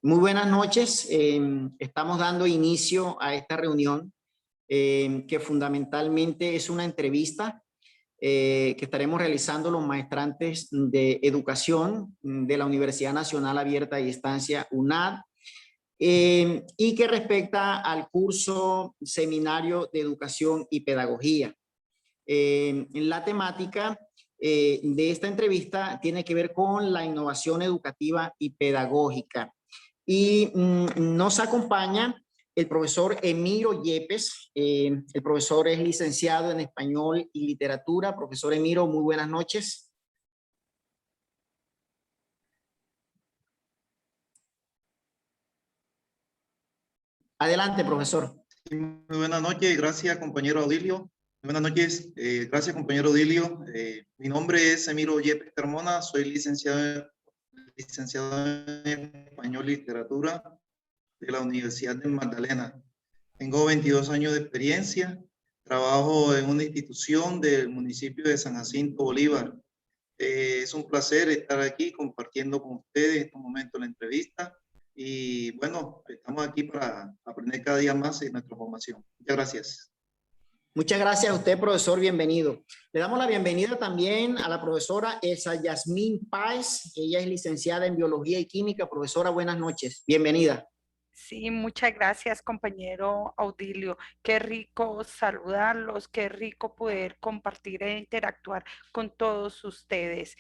Muy buenas noches. Estamos dando inicio a esta reunión que fundamentalmente es una entrevista que estaremos realizando los maestrantes de educación de la Universidad Nacional Abierta a Distancia, UNAD, y que respecta al curso Seminario de Educación y Pedagogía. La temática de esta entrevista tiene que ver con la innovación educativa y pedagógica. Y nos acompaña el profesor Emiro Yepes. El profesor es licenciado en Español y Literatura. Profesor Emiro, muy buenas noches. Adelante, profesor. Muy buenas noches, gracias compañero Audilio. Buenas noches, gracias compañero Audilio. Mi nombre es Emiro Yepes Carmona, soy licenciado en Español y Literatura de la Universidad de Magdalena. Tengo 22 años de experiencia, trabajo en una institución del municipio de San Jacinto, Bolívar. Es un placer estar aquí compartiendo con ustedes en este momento la entrevista. Y bueno, estamos aquí para aprender cada día más en nuestra formación. Muchas gracias. Muchas gracias a usted, profesor. Bienvenido. Le damos la bienvenida también a la profesora Elsa Yasmín Páez. Ella es licenciada en Biología y Química. Profesora, buenas noches. Bienvenida. Sí, muchas gracias, compañero Audilio. Qué rico saludarlos, qué rico poder compartir e interactuar con todos ustedes.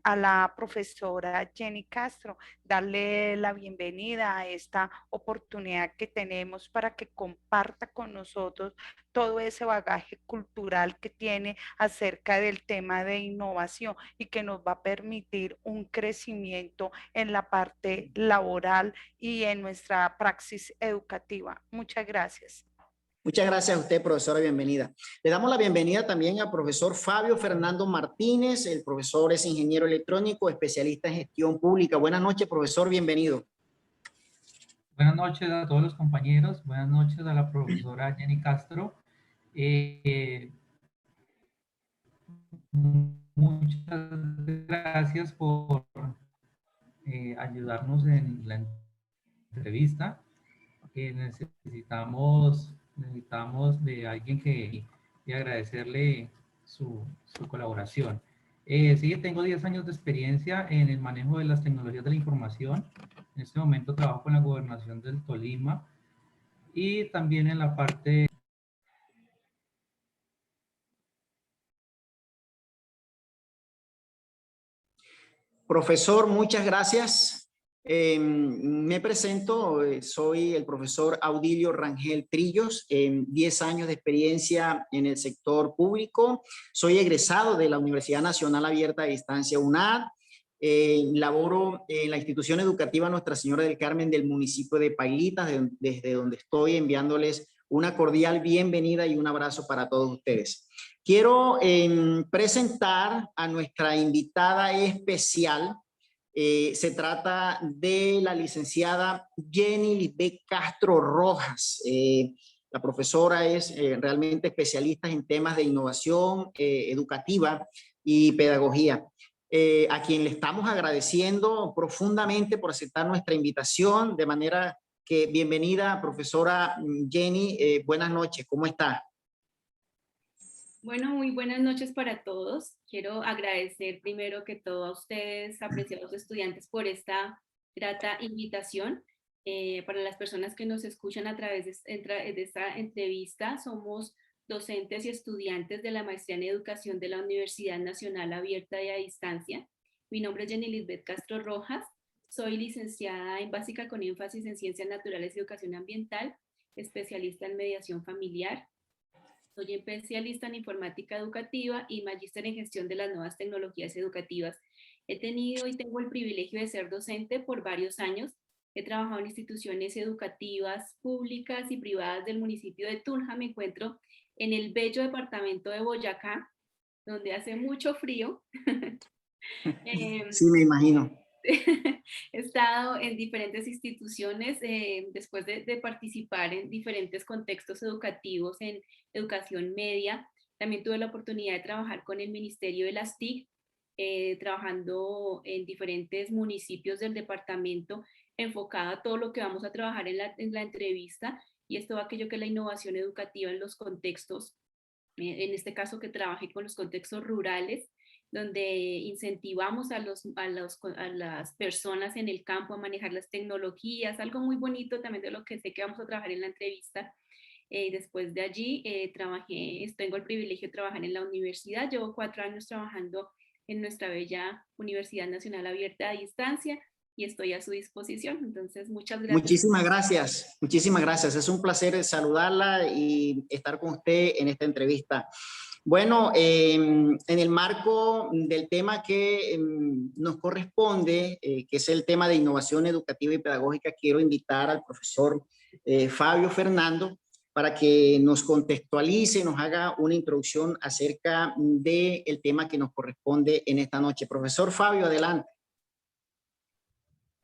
A la profesora Jenny Castro, darle la bienvenida a esta oportunidad que tenemos para que comparta con nosotros todo ese bagaje cultural que tiene acerca del tema de innovación y que nos va a permitir un crecimiento en la parte laboral y en nuestra praxis educativa. Muchas gracias. Muchas gracias a usted, profesora, bienvenida. Le damos la bienvenida también al profesor Fabio Fernando Martínez. El profesor es ingeniero electrónico, especialista en gestión pública. Buenas noches, profesor, bienvenido. Buenas noches a todos los compañeros, buenas noches a la profesora Jenny Castro. Muchas gracias por ayudarnos en la entrevista. Necesitamos de alguien y agradecerle su colaboración. Sí, tengo 10 años de experiencia en el manejo de las tecnologías de la información. En este momento trabajo con la Gobernación del Tolima y también en la parte... Profesor, muchas gracias. Me presento, soy el profesor Audilio Rangel Trillos, 10 años de experiencia en el sector público. Soy egresado de la Universidad Nacional Abierta a Distancia, UNAD. Laboro en la institución educativa Nuestra Señora del Carmen del municipio de Pailitas, desde donde estoy enviándoles una cordial bienvenida y un abrazo para todos ustedes. Quiero presentar a nuestra invitada especial. Se trata de la licenciada Jenny Lisbeth Castro Rojas. La profesora es realmente especialista en temas de innovación educativa y pedagogía. A quien le estamos agradeciendo profundamente por aceptar nuestra invitación. De manera que bienvenida, profesora Jenny. Buenas noches, ¿cómo está? Bueno, muy buenas noches para todos. Quiero agradecer primero que todo a ustedes, apreciados estudiantes, por esta grata invitación. Para las personas que nos escuchan a través de esta entrevista, somos docentes y estudiantes de la Maestría en Educación de la Universidad Nacional Abierta y a Distancia. Mi nombre es Jenny Lisbeth Castro Rojas. Soy licenciada en Básica con énfasis en Ciencias Naturales y Educación Ambiental, especialista en mediación familiar. Soy especialista en informática educativa y magíster en gestión de las nuevas tecnologías educativas. He tenido y tengo el privilegio de ser docente por varios años. He trabajado en instituciones educativas públicas y privadas del municipio de Tunja. Me encuentro en el bello departamento de Boyacá, donde hace mucho frío. Sí, me imagino. He estado en diferentes instituciones después de participar en diferentes contextos educativos en educación media. También tuve la oportunidad de trabajar con el Ministerio de las TIC trabajando en diferentes municipios del departamento, enfocada a todo lo que vamos a trabajar en la entrevista, y es todo aquello que es la innovación educativa en los contextos, en este caso que trabajé con los contextos rurales, donde incentivamos a las personas en el campo a manejar las tecnologías, algo muy bonito también de lo que sé que vamos a trabajar en la entrevista. Después de allí tengo el privilegio de trabajar en la universidad, llevo 4 años trabajando en nuestra bella Universidad Nacional Abierta a Distancia y estoy a su disposición, entonces muchas gracias. Muchísimas gracias, es un placer saludarla y estar con usted en esta entrevista. Bueno, en el marco del tema que nos corresponde, que es el tema de innovación educativa y pedagógica, quiero invitar al profesor Fabio Fernando para que nos contextualice, nos haga una introducción acerca del tema que nos corresponde en esta noche. Profesor Fabio, adelante.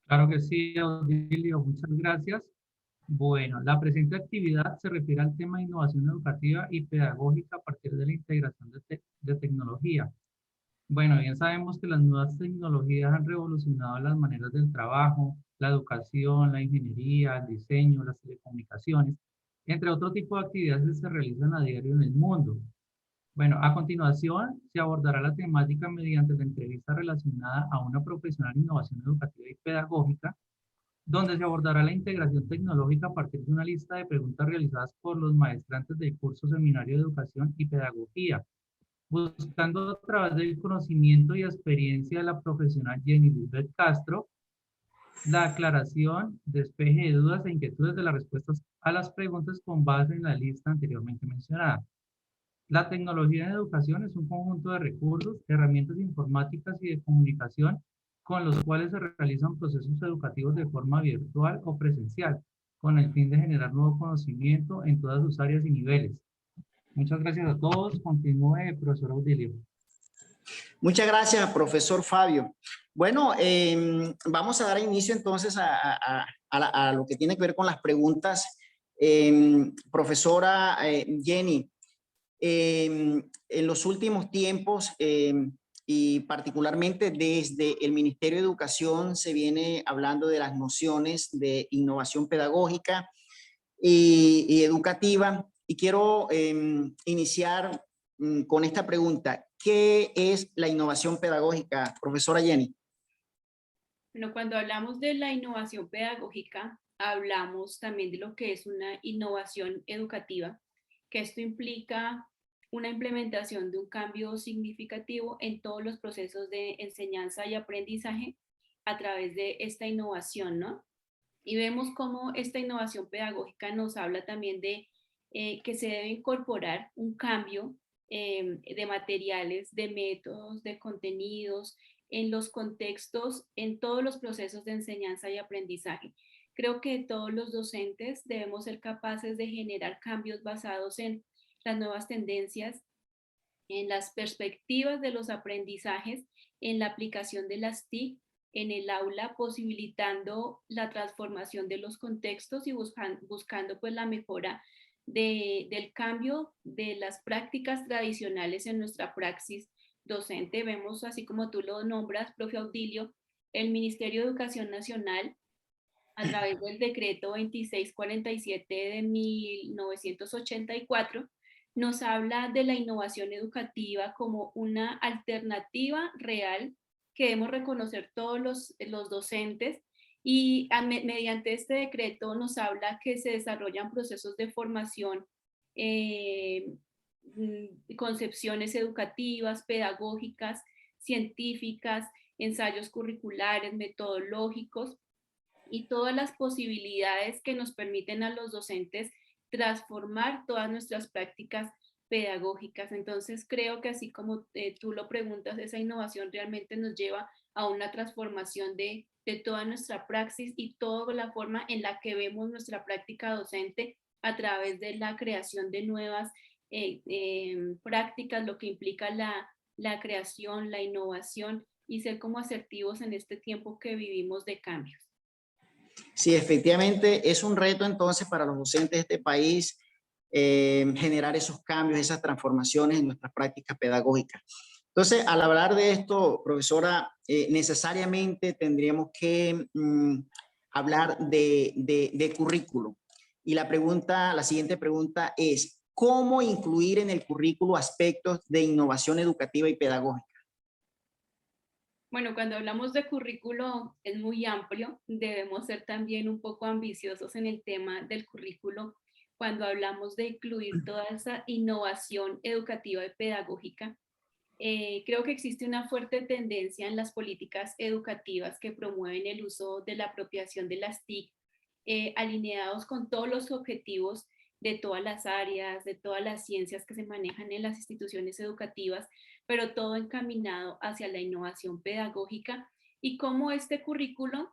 Claro que sí, Audilio, muchas gracias. Bueno, la presente actividad se refiere al tema de innovación educativa y pedagógica a partir de la integración de tecnología. Bueno, bien sabemos que las nuevas tecnologías han revolucionado las maneras del trabajo, la educación, la ingeniería, el diseño, las telecomunicaciones, entre otro tipo de actividades que se realizan a diario en el mundo. Bueno, a continuación se abordará la temática mediante la entrevista relacionada a una profesional de innovación educativa y pedagógica, donde se abordará la integración tecnológica a partir de una lista de preguntas realizadas por los maestrantes del curso Seminario de Educación y Pedagogía, buscando a través del conocimiento y experiencia de la profesional Jenny Lisbeth Castro, la aclaración, despeje de dudas e inquietudes de las respuestas a las preguntas con base en la lista anteriormente mencionada. La tecnología en educación es un conjunto de recursos, herramientas informáticas y de comunicación con los cuales se realizan procesos educativos de forma virtual o presencial, con el fin de generar nuevo conocimiento en todas sus áreas y niveles. Muchas gracias a todos. Continúe, profesor Audilio. Muchas gracias, profesor Fabio. Bueno, vamos a dar inicio entonces a lo que tiene que ver con las preguntas. Profesora Jenny, en los últimos tiempos y particularmente desde el Ministerio de Educación se viene hablando de las nociones de innovación pedagógica y educativa, y quiero iniciar con esta pregunta. ¿Qué es la innovación pedagógica, profesora Jenny? Bueno, cuando hablamos de la innovación pedagógica, hablamos también de lo que es una innovación educativa, que esto implica una implementación de un cambio significativo en todos los procesos de enseñanza y aprendizaje a través de esta innovación, ¿no? Y vemos cómo esta innovación pedagógica nos habla también de que se debe incorporar un cambio de materiales, de métodos, de contenidos, en los contextos, en todos los procesos de enseñanza y aprendizaje. Creo que todos los docentes debemos ser capaces de generar cambios basados en las nuevas tendencias, en las perspectivas de los aprendizajes, en la aplicación de las TIC en el aula, posibilitando la transformación de los contextos y buscando pues la mejora del cambio de las prácticas tradicionales en nuestra praxis docente. Vemos, así como tú lo nombras, profe Audilio, el Ministerio de Educación Nacional, a través del decreto 2647 de 1984, nos habla de la innovación educativa como una alternativa real que debemos reconocer todos los docentes, y mediante este decreto nos habla que se desarrollan procesos de formación, concepciones educativas, pedagógicas, científicas, ensayos curriculares, metodológicos y todas las posibilidades que nos permiten a los docentes transformar todas nuestras prácticas pedagógicas. Entonces creo que así como tú lo preguntas, esa innovación realmente nos lleva a una transformación de toda nuestra praxis y toda la forma en la que vemos nuestra práctica docente a través de la creación de nuevas prácticas, lo que implica la creación, la innovación y ser como asertivos en este tiempo que vivimos de cambios. Sí, efectivamente es un reto entonces para los docentes de este país generar esos cambios, esas transformaciones en nuestras prácticas pedagógicas. Entonces, al hablar de esto, profesora, necesariamente tendríamos que hablar de currículo. Y la siguiente pregunta es, ¿cómo incluir en el currículo aspectos de innovación educativa y pedagógica? Bueno, cuando hablamos de currículo es muy amplio, debemos ser también un poco ambiciosos en el tema del currículo cuando hablamos de incluir toda esa innovación educativa y pedagógica. Creo que existe una fuerte tendencia en las políticas educativas que promueven el uso de la apropiación de las TIC, alineados con todos los objetivos de todas las áreas, de todas las ciencias que se manejan en las instituciones educativas, pero todo encaminado hacia la innovación pedagógica y cómo este currículo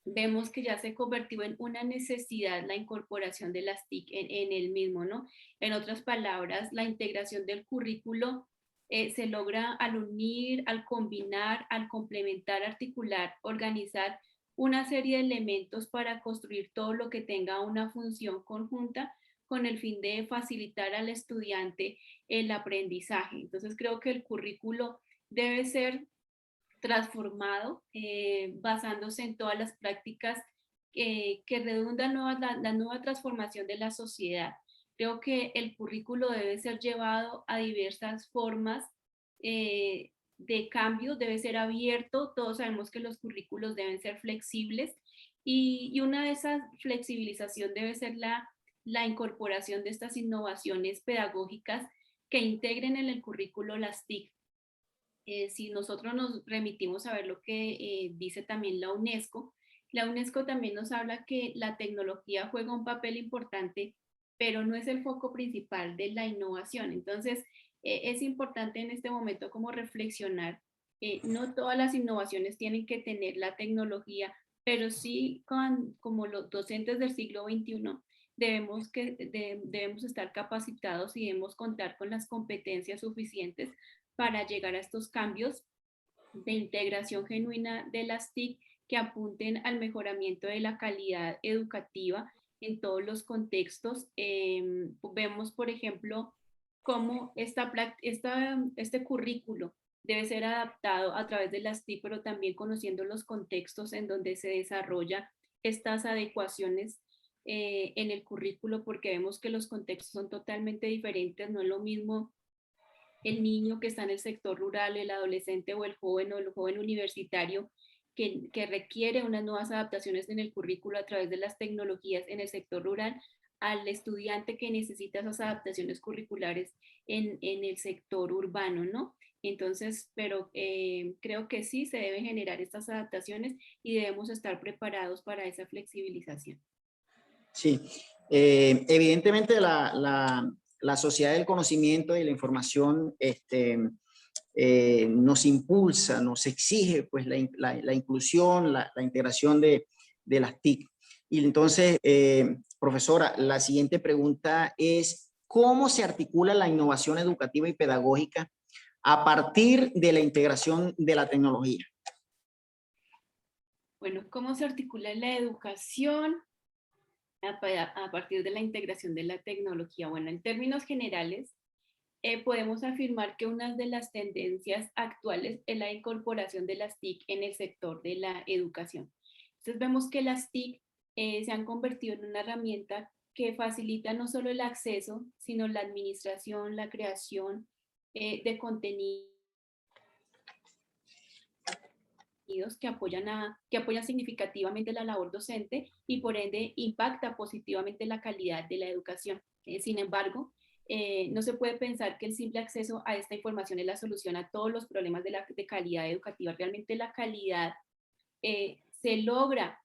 vemos que ya se convirtió en una necesidad la incorporación de las TIC en el mismo, ¿no? En otras palabras, la integración del currículo se logra al unir, al combinar, al complementar, articular, organizar una serie de elementos para construir todo lo que tenga una función conjunta con el fin de facilitar al estudiante el aprendizaje. Entonces creo que el currículo debe ser transformado basándose en todas las prácticas que redundan la nueva transformación de la sociedad. Creo que el currículo debe ser llevado a diversas formas de cambio, debe ser abierto. Todos sabemos que los currículos deben ser flexibles y una de esas flexibilización debe ser la incorporación de estas innovaciones pedagógicas que integren en el currículo las TIC. Si nosotros nos remitimos a ver lo que dice también la UNESCO también nos habla que la tecnología juega un papel importante, pero no es el foco principal de la innovación. Entonces, es importante en este momento como reflexionar. No todas las innovaciones tienen que tener la tecnología, pero sí como los docentes del siglo XXI debemos estar capacitados y debemos contar con las competencias suficientes para llegar a estos cambios de integración genuina de las TIC que apunten al mejoramiento de la calidad educativa en todos los contextos. Vemos, por ejemplo, cómo este currículo debe ser adaptado a través de las TIC, pero también conociendo los contextos en donde se desarrolla estas adecuaciones en el currículo, porque vemos que los contextos son totalmente diferentes. No es lo mismo el niño que está en el sector rural, el adolescente o el joven universitario que requiere unas nuevas adaptaciones en el currículo a través de las tecnologías en el sector rural, al estudiante que necesita esas adaptaciones curriculares en el sector urbano, ¿no? Entonces, pero creo que sí se deben generar estas adaptaciones y debemos estar preparados para esa flexibilización. Sí, evidentemente la sociedad del conocimiento y la información nos impulsa, nos exige pues la inclusión, la integración de las TIC. Y entonces, profesora, la siguiente pregunta es, ¿cómo se articula la innovación educativa y pedagógica a partir de la integración de la tecnología? Bueno, ¿cómo se articula la educación a partir de la integración de la tecnología? Bueno, en términos generales, podemos afirmar que una de las tendencias actuales es la incorporación de las TIC en el sector de la educación. Entonces vemos que las TIC se han convertido en una herramienta que facilita no solo el acceso, sino la administración, la creación de contenidos que apoyan significativamente la labor docente y por ende impacta positivamente la calidad de la educación. Sin embargo, no se puede pensar que el simple acceso a esta información es la solución a todos los problemas de calidad educativa. Realmente la calidad se logra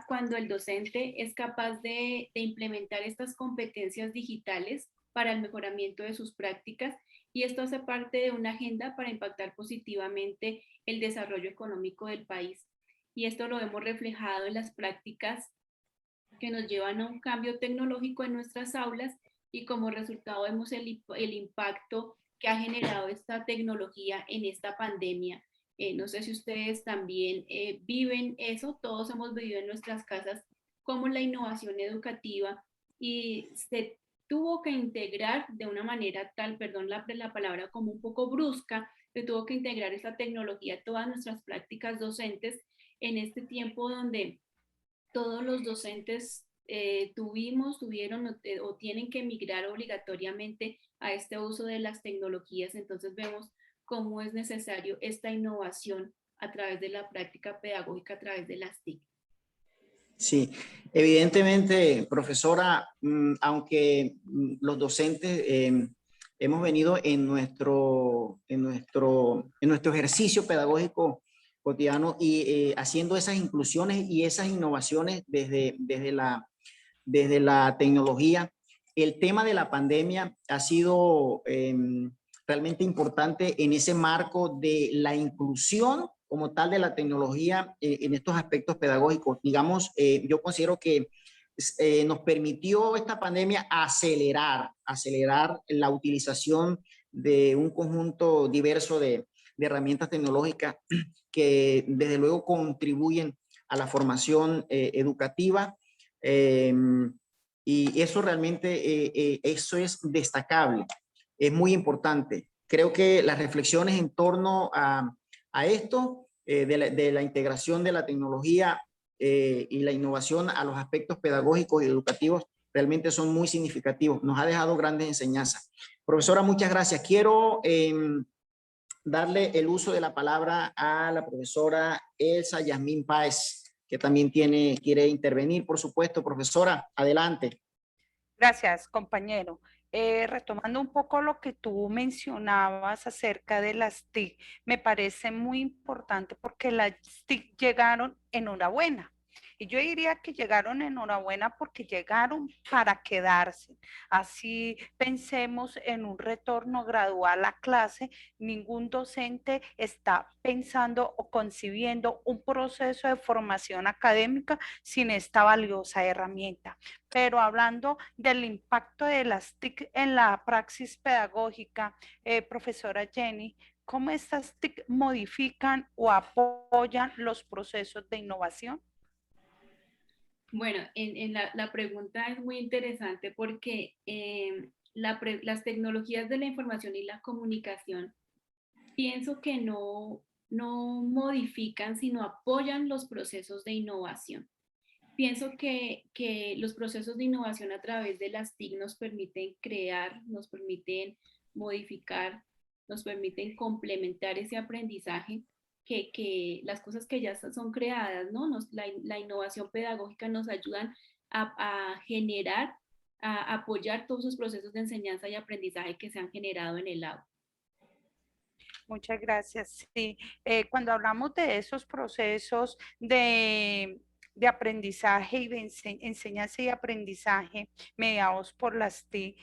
cuando el docente es capaz de implementar estas competencias digitales para el mejoramiento de sus prácticas, y esto hace parte de una agenda para impactar positivamente el desarrollo económico del país. Y esto lo hemos reflejado en las prácticas que nos llevan a un cambio tecnológico en nuestras aulas, y como resultado vemos el impacto que ha generado esta tecnología en esta pandemia. No sé si ustedes también viven eso. Todos hemos vivido en nuestras casas cómo la innovación educativa y se tuvo que integrar de una manera tal, perdón la palabra como un poco brusca, que tuvo que integrar esta tecnología a todas nuestras prácticas docentes en este tiempo donde todos los docentes tuvieron o tienen que migrar obligatoriamente a este uso de las tecnologías. Entonces vemos cómo es necesario esta innovación a través de la práctica pedagógica, a través de las TIC. Sí, evidentemente, profesora, aunque los docentes hemos venido en nuestro ejercicio pedagógico cotidiano y haciendo esas inclusiones y esas innovaciones desde la tecnología, el tema de la pandemia ha sido realmente importante en ese marco de la inclusión como tal de la tecnología en estos aspectos pedagógicos. Digamos, yo considero que nos permitió esta pandemia acelerar la utilización de un conjunto diverso de herramientas tecnológicas que desde luego contribuyen a la formación educativa, y eso realmente, eso es destacable, es muy importante. Creo que las reflexiones en torno a esto, de la integración de la tecnología y la innovación a los aspectos pedagógicos y educativos realmente son muy significativos. Nos ha dejado grandes enseñanzas. Profesora, muchas gracias. Quiero darle el uso de la palabra a la profesora Elsa Yasmín Páez, que también quiere intervenir, por supuesto. Profesora, adelante. Gracias, compañero. Retomando un poco lo que tú mencionabas acerca de las TIC, me parece muy importante porque las TIC llegaron enhorabuena. Y yo diría que llegaron enhorabuena porque llegaron para quedarse. Así pensemos en un retorno gradual a clase. Ningún docente está pensando o concibiendo un proceso de formación académica sin esta valiosa herramienta. Pero hablando del impacto de las TIC en la praxis pedagógica, profesora Jenny, ¿cómo estas TIC modifican o apoyan los procesos de innovación? Bueno, la pregunta es muy interesante porque las tecnologías de la información y la comunicación pienso que no modifican, sino apoyan los procesos de innovación. Pienso que los procesos de innovación a través de las TIC nos permiten crear, nos permiten modificar, nos permiten complementar ese aprendizaje que las cosas que ya son creadas, ¿no? La innovación pedagógica nos ayudan a generar, a apoyar todos esos procesos de enseñanza y aprendizaje que se han generado en el aula. Muchas gracias. Sí, cuando hablamos de esos procesos de aprendizaje y de enseñanza y aprendizaje mediados por las TIC,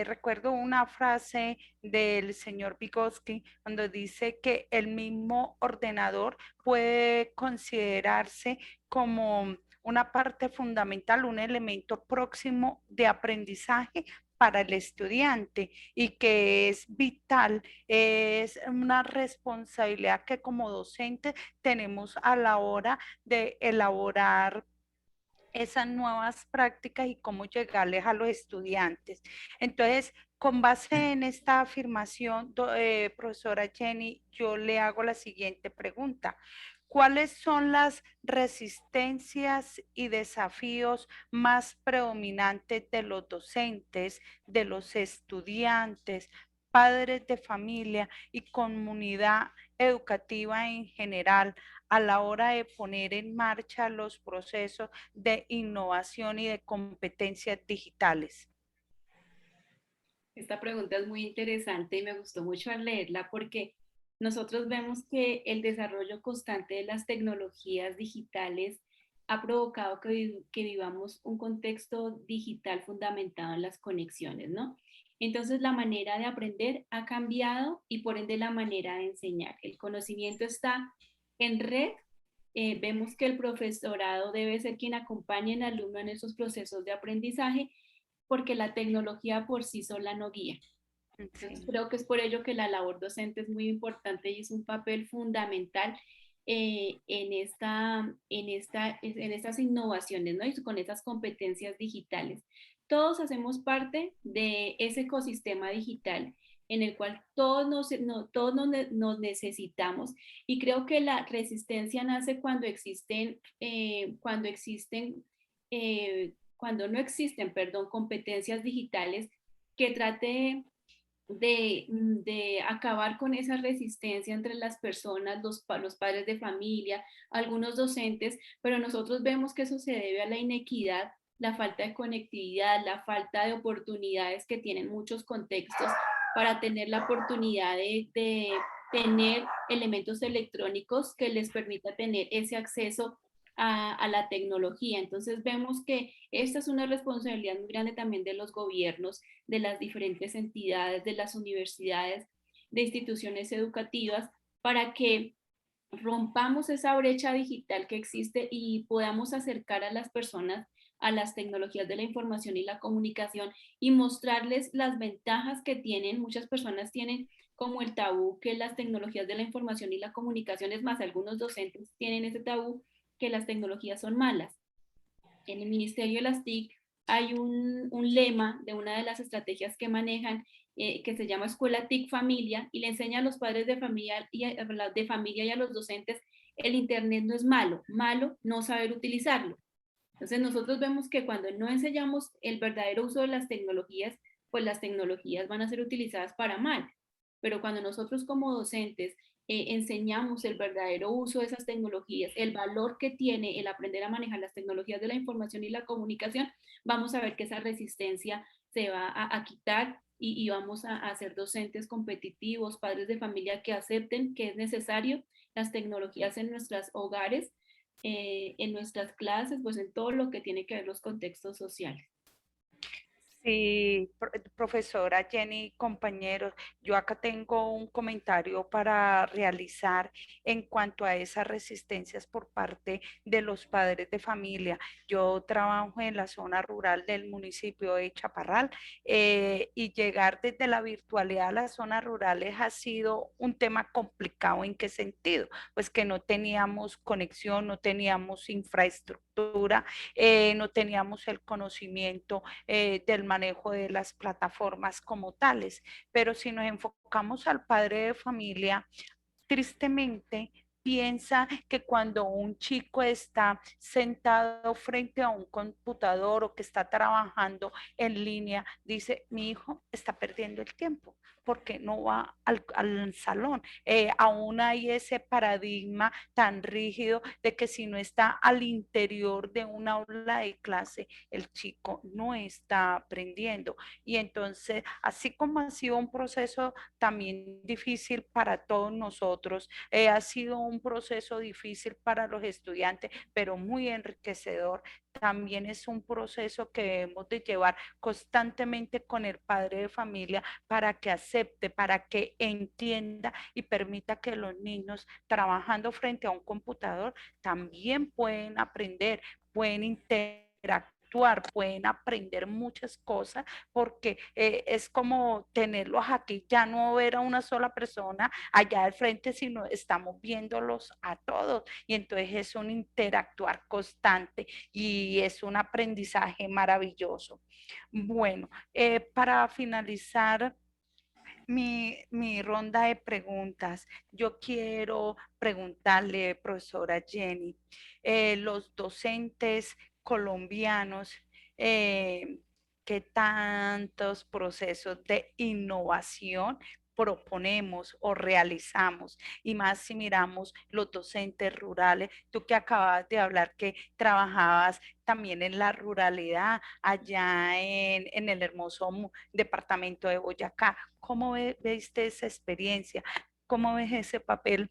recuerdo una frase del señor Vygotsky cuando dice que el mismo ordenador puede considerarse como una parte fundamental, un elemento próximo de aprendizaje para el estudiante y que es vital, es una responsabilidad que como docentes tenemos a la hora de elaborar esas nuevas prácticas y cómo llegarles a los estudiantes. Entonces, con base en esta afirmación, profesora Jenny, yo le hago la siguiente pregunta. ¿Cuáles son las resistencias y desafíos más predominantes de los docentes, de los estudiantes, padres de familia y comunidad educativa en general a la hora de poner en marcha los procesos de innovación y de competencias digitales? Esta pregunta es muy interesante y me gustó mucho al leerla porque nosotros vemos que el desarrollo constante de las tecnologías digitales ha provocado que vivamos un contexto digital fundamentado en las conexiones, ¿no? Entonces la manera de aprender ha cambiado y por ende la manera de enseñar. El conocimiento está en red. Vemos que el profesorado debe ser quien acompañe al alumno en esos procesos de aprendizaje porque la tecnología por sí sola no guía. Entonces, creo que es por ello que la labor docente es muy importante y es un papel fundamental en estas innovaciones, ¿no? Y con esas competencias digitales. todos hacemos parte de ese ecosistema digital en el cual todos nos necesitamos, y creo que la resistencia nace cuando cuando no existen, perdón, competencias digitales que trate de acabar con esa resistencia entre las personas, los padres de familia, algunos docentes, pero nosotros vemos que eso se debe a la inequidad, la falta de conectividad, la falta de oportunidades que tienen muchos contextos para tener la oportunidad de tener elementos electrónicos que les permita tener ese acceso a la tecnología. Entonces vemos que esta es una responsabilidad muy grande también de los gobiernos, de las diferentes entidades, de las universidades, de instituciones educativas, para que rompamos esa brecha digital que existe y podamos acercar a las personas a las tecnologías de la información y la comunicación y mostrarles las ventajas que tienen. Muchas personas tienen como el tabú que las tecnologías de la información y la comunicación, es más, algunos docentes tienen ese tabú que las tecnologías son malas. En el Ministerio de las TIC hay un lema de una de las estrategias que manejan, que se llama Escuela TIC Familia, y le enseña a los padres de familia y a los docentes: el Internet no es malo, malo no saber utilizarlo. Entonces nosotros vemos que cuando no enseñamos el verdadero uso de las tecnologías, pues las tecnologías van a ser utilizadas para mal. Pero cuando nosotros como docentes enseñamos el verdadero uso de esas tecnologías, el valor que tiene el aprender a manejar las tecnologías de la información y la comunicación, vamos a ver que esa resistencia se va a quitar y vamos a ser docentes competitivos, padres de familia que acepten que es necesario las tecnologías en nuestros hogares, en nuestras clases, pues en todo lo que tiene que ver los contextos sociales. Sí, profesora Jenny, compañeros, yo acá tengo un comentario para realizar en cuanto a esas resistencias por parte de los padres de familia. Yo trabajo en la zona rural del municipio de Chaparral, y llegar desde la virtualidad a las zonas rurales ha sido un tema complicado. ¿En qué sentido? Pues que no teníamos conexión, no teníamos infraestructura, no teníamos el conocimiento del manejo de las plataformas como tales. Pero si nos enfocamos al padre de familia, tristemente piensa que cuando un chico está sentado frente a un computador o que está trabajando en línea, dice: mi hijo está perdiendo el tiempo porque no va al salón. Aún hay ese paradigma tan rígido de que si no está al interior de una aula de clase, el chico no está aprendiendo. Y entonces, así como ha sido un proceso también difícil para todos nosotros, ha sido un proceso difícil para los estudiantes, pero muy enriquecedor. También es un proceso que debemos de llevar constantemente con el padre de familia para que acepte, para que entienda y permita que los niños trabajando frente a un computador también pueden aprender, pueden interactuar, pueden aprender muchas cosas, porque es como tenerlos aquí, ya no ver a una sola persona allá al frente, sino estamos viéndolos a todos, y entonces es un interactuar constante y es un aprendizaje maravilloso. Bueno, para finalizar mi ronda de preguntas, yo quiero preguntarle, profesora Jenny, los docentes colombianos, ¿qué tantos procesos de innovación proponemos o realizamos? Y más si miramos los docentes rurales, tú que acabas de hablar que trabajabas también en la ruralidad, allá en el hermoso departamento de Boyacá. ¿Cómo viste esa experiencia? ¿Cómo ves ese papel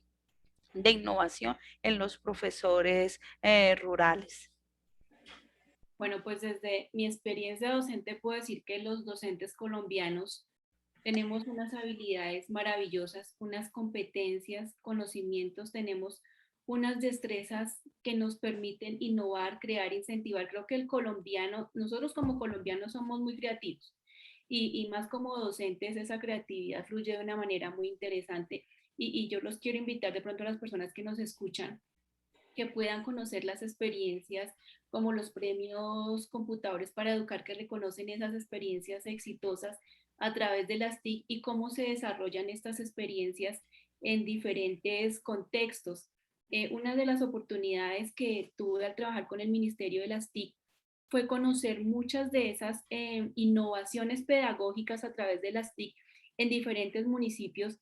de innovación en los profesores rurales? Bueno, pues desde mi experiencia docente puedo decir que los docentes colombianos tenemos unas habilidades maravillosas, unas competencias, conocimientos, tenemos unas destrezas que nos permiten innovar, crear, incentivar. Creo que el colombiano, nosotros como colombianos somos muy creativos, y más como docentes esa creatividad fluye de una manera muy interesante, y yo los quiero invitar de pronto a las personas que nos escuchan que puedan conocer las experiencias como los premios Computadores para Educar, que reconocen esas experiencias exitosas a través de las TIC y cómo se desarrollan estas experiencias en diferentes contextos. Una de las oportunidades que tuve al trabajar con el Ministerio de las TIC fue conocer muchas de esas innovaciones pedagógicas a través de las TIC en diferentes municipios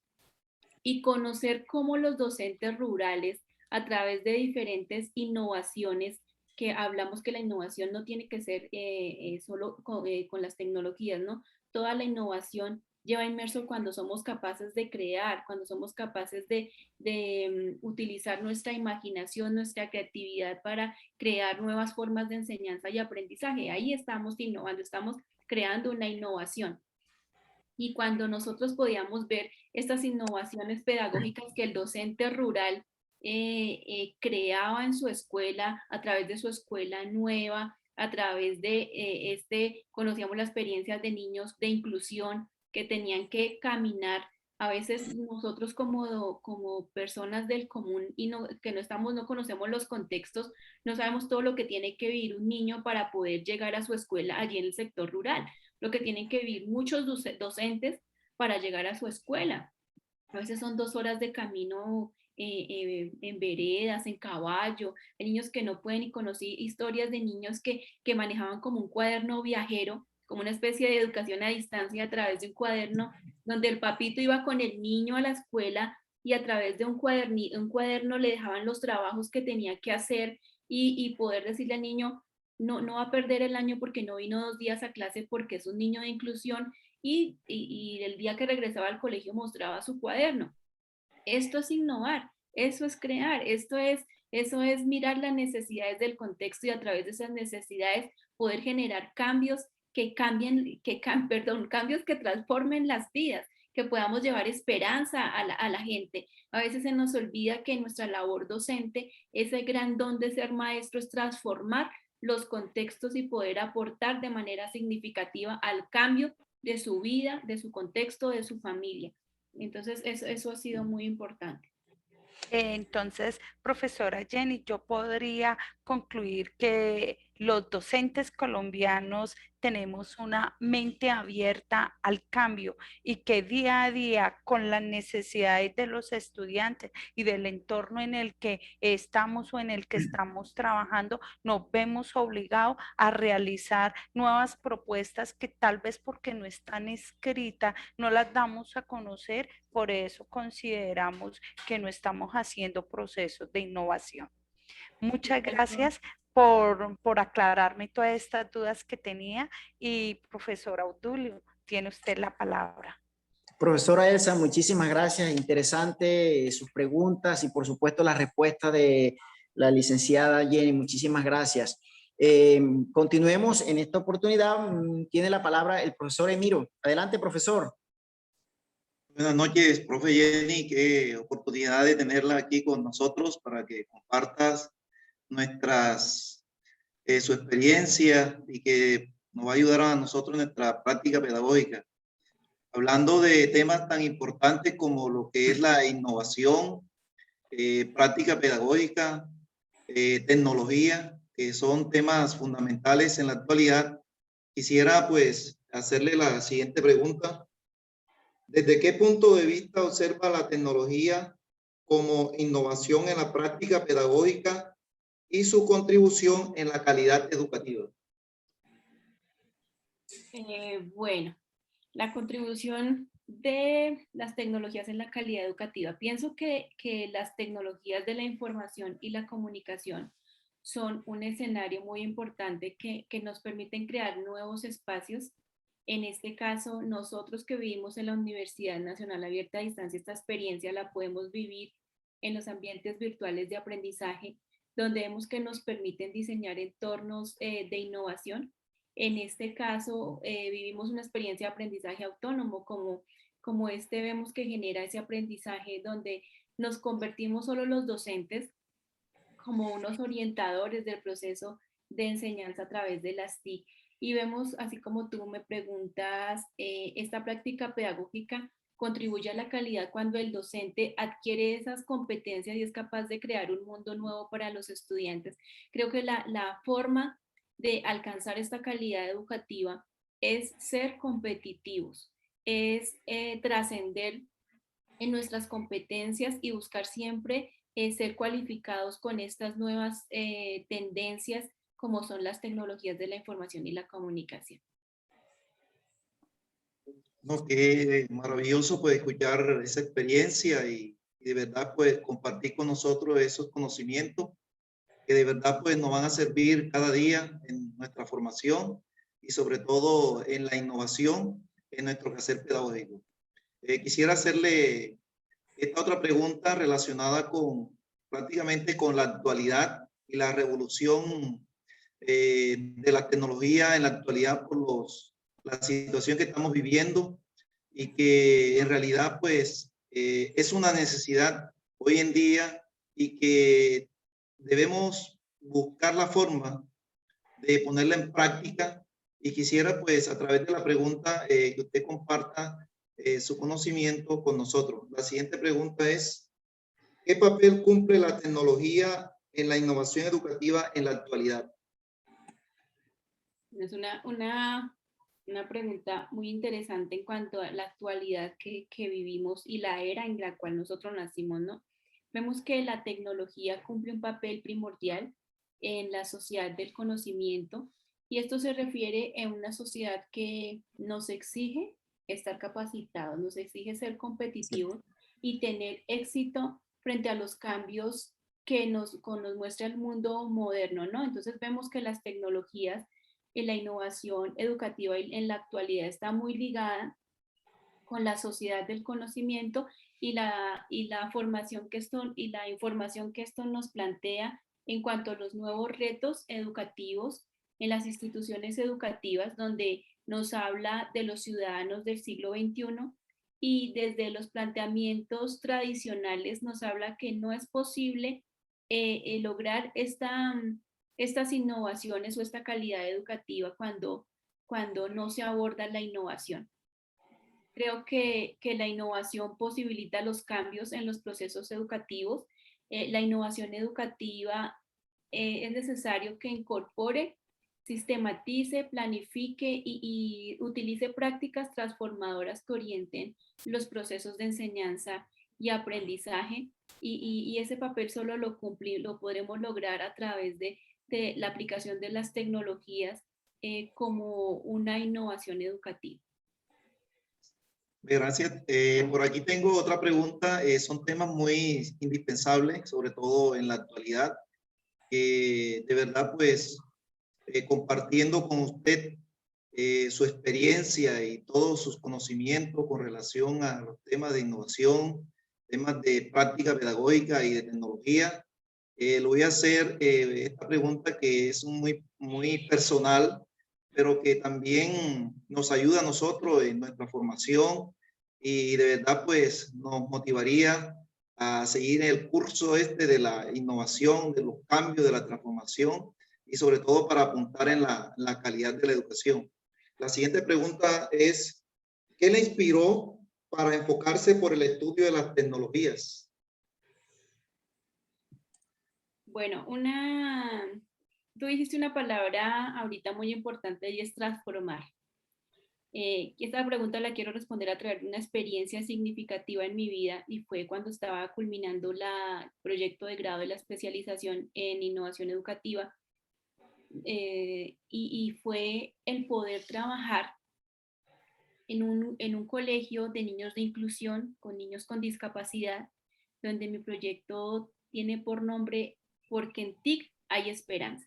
y conocer cómo los docentes rurales, a través de diferentes innovaciones, que hablamos que la innovación no tiene que ser solo con las tecnologías, ¿no? Toda la innovación lleva inmerso cuando somos capaces de crear, cuando somos capaces de utilizar nuestra imaginación, nuestra creatividad para crear nuevas formas de enseñanza y aprendizaje. Ahí estamos innovando, estamos creando una innovación. Y cuando nosotros podíamos ver estas innovaciones pedagógicas que el docente rural creaba en su escuela, a través de su escuela nueva, a través de conocíamos las experiencias de niños de inclusión que tenían que caminar. A veces nosotros como personas del común y que no conocemos los contextos, no sabemos todo lo que tiene que vivir un niño para poder llegar a su escuela allí en el sector rural, lo que tienen que vivir muchos docentes para llegar a su escuela. A veces son 2 horas de camino en veredas, en caballo. Hay niños que no pueden, y conocí historias de niños que manejaban como un cuaderno viajero, como una especie de educación a distancia a través de un cuaderno, donde el papito iba con el niño a la escuela y a través de un cuaderno le dejaban los trabajos que tenía que hacer y poder decirle al niño, no va a perder el año porque no vino 2 días a clase porque es un niño de inclusión y el día que regresaba al colegio mostraba su cuaderno. Esto es innovar, eso es crear, eso es mirar las necesidades del contexto y a través de esas necesidades poder generar cambios cambios que transformen las vidas, que podamos llevar esperanza a la gente. A veces se nos olvida que nuestra labor docente, ese gran don de ser maestro es transformar los contextos y poder aportar de manera significativa al cambio de su vida, de su contexto, de su familia. Entonces, eso ha sido muy importante. Entonces, profesora Jenny, yo podría concluir que los docentes colombianos tenemos una mente abierta al cambio y que día a día con las necesidades de los estudiantes y del entorno en el que estamos o en el que estamos trabajando, nos vemos obligados a realizar nuevas propuestas que tal vez porque no están escritas, no las damos a conocer, por eso consideramos que no estamos haciendo procesos de innovación. Muchas gracias por aclararme todas estas dudas que tenía y profesor Audulio, tiene usted la palabra. Profesora Elsa, muchísimas gracias. Interesante sus preguntas y por supuesto la respuesta de la licenciada Jenny. Muchísimas gracias. Continuemos en esta oportunidad. Tiene la palabra el profesor Emiro. Adelante, profesor. Buenas noches, profe Jenny. Qué oportunidad de tenerla aquí con nosotros para que compartas su experiencia y que nos va a ayudar a nosotros en nuestra práctica pedagógica. Hablando de temas tan importantes como lo que es la innovación, práctica pedagógica, tecnología, que son temas fundamentales en la actualidad, quisiera pues hacerle la siguiente pregunta. ¿Desde qué punto de vista observa la tecnología como innovación en la práctica pedagógica y su contribución en la calidad educativa? Bueno, la contribución de las tecnologías en la calidad educativa. Pienso que las tecnologías de la información y la comunicación son un escenario muy importante que nos permiten crear nuevos espacios. En este caso, nosotros que vivimos en la Universidad Nacional Abierta a Distancia, esta experiencia la podemos vivir en los ambientes virtuales de aprendizaje, donde vemos que nos permiten diseñar entornos de innovación. En este caso, vivimos una experiencia de aprendizaje autónomo, como vemos que genera ese aprendizaje donde nos convertimos solo los docentes como unos orientadores del proceso de enseñanza a través de las TIC. Y vemos, así como tú me preguntas, esta práctica pedagógica contribuye a la calidad cuando el docente adquiere esas competencias y es capaz de crear un mundo nuevo para los estudiantes. Creo que la forma de alcanzar esta calidad educativa es ser competitivos, es trascender en nuestras competencias y buscar siempre ser cualificados con estas nuevas tendencias como son las tecnologías de la información y la comunicación. No, qué maravilloso pues escuchar esa experiencia y de verdad pues compartir con nosotros esos conocimientos que de verdad pues nos van a servir cada día en nuestra formación y sobre todo en la innovación en nuestro quehacer pedagógico. Quisiera hacerle esta otra pregunta relacionada con prácticamente con la actualidad y la revolución de la tecnología en la actualidad por la situación que estamos viviendo y que en realidad pues es una necesidad hoy en día y que debemos buscar la forma de ponerla en práctica. Y quisiera pues a través de la pregunta que usted comparta su conocimiento con nosotros. La siguiente pregunta es, ¿qué papel cumple la tecnología en la innovación educativa en la actualidad? Es una pregunta muy interesante en cuanto a la actualidad que vivimos y la era en la cual nosotros nacimos, ¿no? Vemos que la tecnología cumple un papel primordial en la sociedad del conocimiento y esto se refiere a una sociedad que nos exige estar capacitados, nos exige ser competitivos y tener éxito frente a los cambios que nos muestra el mundo moderno, ¿no? Entonces vemos que las tecnologías en la innovación educativa en la actualidad está muy ligada con la sociedad del conocimiento y la formación que esto y la información que esto nos plantea en cuanto a los nuevos retos educativos en las instituciones educativas, donde nos habla de los ciudadanos del siglo XXI y desde los planteamientos tradicionales nos habla que no es posible lograr estas innovaciones o esta calidad educativa cuando no se aborda la innovación. Creo que la innovación posibilita los cambios en los procesos educativos. La innovación educativa es necesario que incorpore, sistematice, planifique y utilice prácticas transformadoras que orienten los procesos de enseñanza y aprendizaje. Y ese papel solo lo podremos lograr a través de la aplicación de las tecnologías como una innovación educativa. Gracias. Por aquí tengo otra pregunta. Son temas muy indispensables, sobre todo en la actualidad. De verdad, pues, compartiendo con usted su experiencia y todos sus conocimientos con relación a los temas de innovación, temas de práctica pedagógica y de tecnología. Le voy a hacer esta pregunta que es muy personal, pero que también nos ayuda a nosotros en nuestra formación y de verdad pues nos motivaría a seguir el curso de la innovación, de los cambios, de la transformación y sobre todo para apuntar en la calidad de la educación. La siguiente pregunta es, ¿qué le inspiró para enfocarse por el estudio de las tecnologías? Bueno, tú dijiste una palabra ahorita muy importante y es transformar. Y esta pregunta la quiero responder a través de una experiencia significativa en mi vida y fue cuando estaba culminando el proyecto de grado de la especialización en innovación educativa y fue el poder trabajar en un colegio de niños de inclusión con niños con discapacidad, donde mi proyecto tiene por nombre Porque en TIC hay esperanza.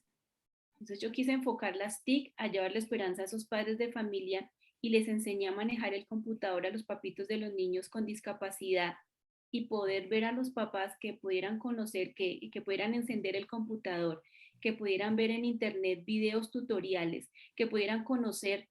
Entonces yo quise enfocar las TIC a llevar la esperanza a esos padres de familia y les enseñé a manejar el computador a los papitos de los niños con discapacidad y poder ver a los papás que pudieran conocer, que pudieran encender el computador, que pudieran ver en internet videos tutoriales, que pudieran conocer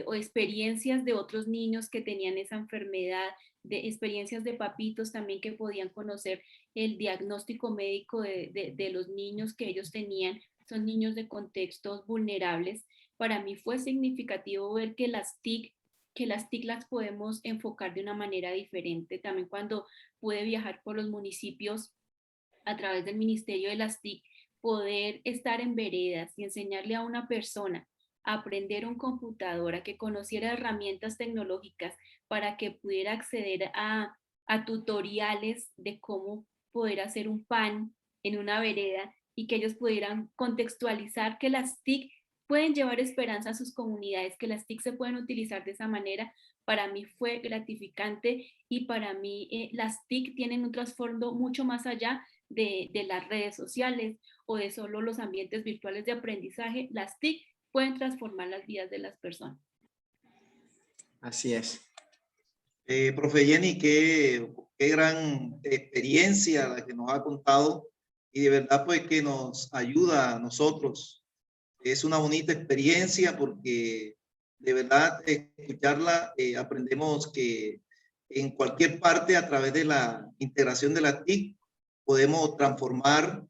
o experiencias de otros niños que tenían esa enfermedad, de experiencias de papitos también que podían conocer el diagnóstico médico de los niños que ellos tenían, son niños de contextos vulnerables. Para mí fue significativo ver que las TIC que las TIC las podemos enfocar de una manera diferente. También cuando pude viajar por los municipios a través del Ministerio de las TIC, poder estar en veredas y enseñarle a una persona a aprender un computador, a que conociera herramientas tecnológicas para que pudiera acceder a tutoriales de cómo poder hacer un pan en una vereda y que ellos pudieran contextualizar que las TIC pueden llevar esperanza a sus comunidades, que las TIC se pueden utilizar de esa manera. Para mí fue gratificante y para mí las TIC tienen un trasfondo mucho más allá de las redes sociales o de solo los ambientes virtuales de aprendizaje. Las TIC pueden transformar las vidas de las personas. Así es. Profe Jenny, qué gran experiencia la que nos ha contado y de verdad pues que nos ayuda a nosotros. Es una bonita experiencia porque de verdad escucharla aprendemos que en cualquier parte a través de la integración de la TIC podemos transformar,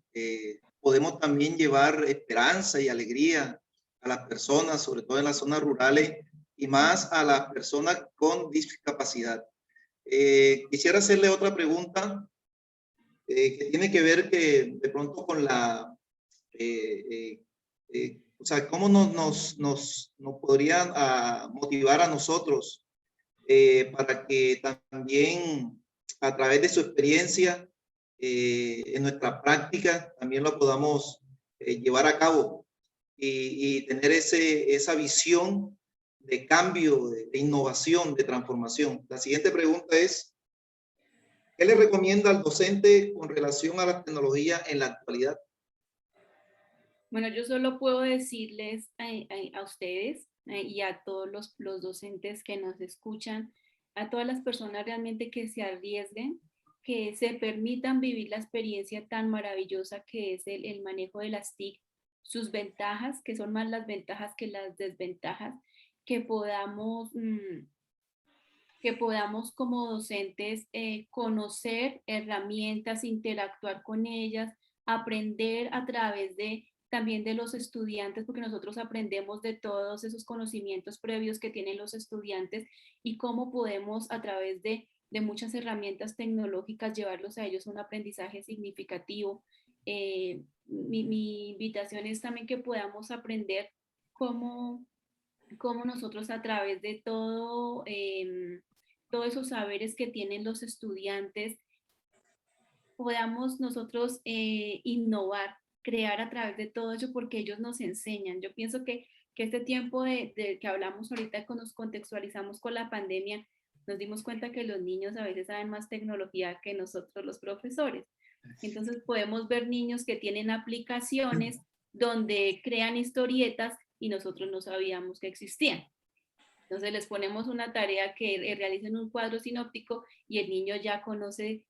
podemos también llevar esperanza y alegría a las personas, sobre todo en las zonas rurales y más a las personas con discapacidad. Quisiera hacerle otra pregunta que tiene que ver que de pronto con la, o sea, ¿cómo nos podrían motivar a nosotros para que también a través de su experiencia en nuestra práctica también lo podamos llevar a cabo y tener esa visión de cambio, de innovación, de transformación? La siguiente pregunta es, ¿qué le recomienda al docente con relación a la tecnología en la actualidad? Bueno, yo solo puedo decirles a ustedes y a todos los docentes que nos escuchan, a todas las personas realmente que se arriesguen, que se permitan vivir la experiencia tan maravillosa que es el manejo de las TIC, sus ventajas, que son más las ventajas que las desventajas, que podamos como docentes conocer herramientas, interactuar con ellas, aprender a través también de los estudiantes, porque nosotros aprendemos de todos esos conocimientos previos que tienen los estudiantes y cómo podemos a través de muchas herramientas tecnológicas llevarlos a ellos a un aprendizaje significativo. Mi invitación es también que podamos aprender cómo nosotros a través de todos esos saberes que tienen los estudiantes, podamos nosotros innovar, crear a través de todo ello, porque ellos nos enseñan. Yo pienso que este tiempo de que hablamos ahorita, que nos contextualizamos con la pandemia, nos dimos cuenta que los niños a veces saben más tecnología que nosotros los profesores. Entonces podemos ver niños que tienen aplicaciones donde crean historietas y nosotros no sabíamos que existían. Entonces les ponemos una tarea que realicen un cuadro sinóptico y el niño ya conoce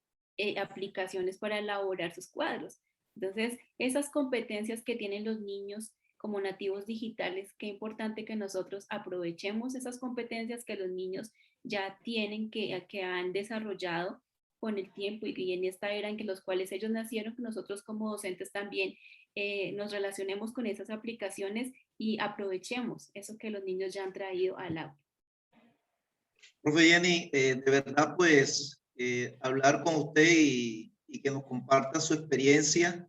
aplicaciones para elaborar sus cuadros. Entonces, esas competencias que tienen los niños como nativos digitales, qué importante que nosotros aprovechemos esas competencias que los niños ya tienen, que han desarrollado con el tiempo y en esta era en que los cuales ellos nacieron, que nosotros como docentes también nos relacionemos con esas aplicaciones y aprovechemos eso que los niños ya han traído al aula. Profe Jenny, de verdad pues hablar con usted y que nos comparta su experiencia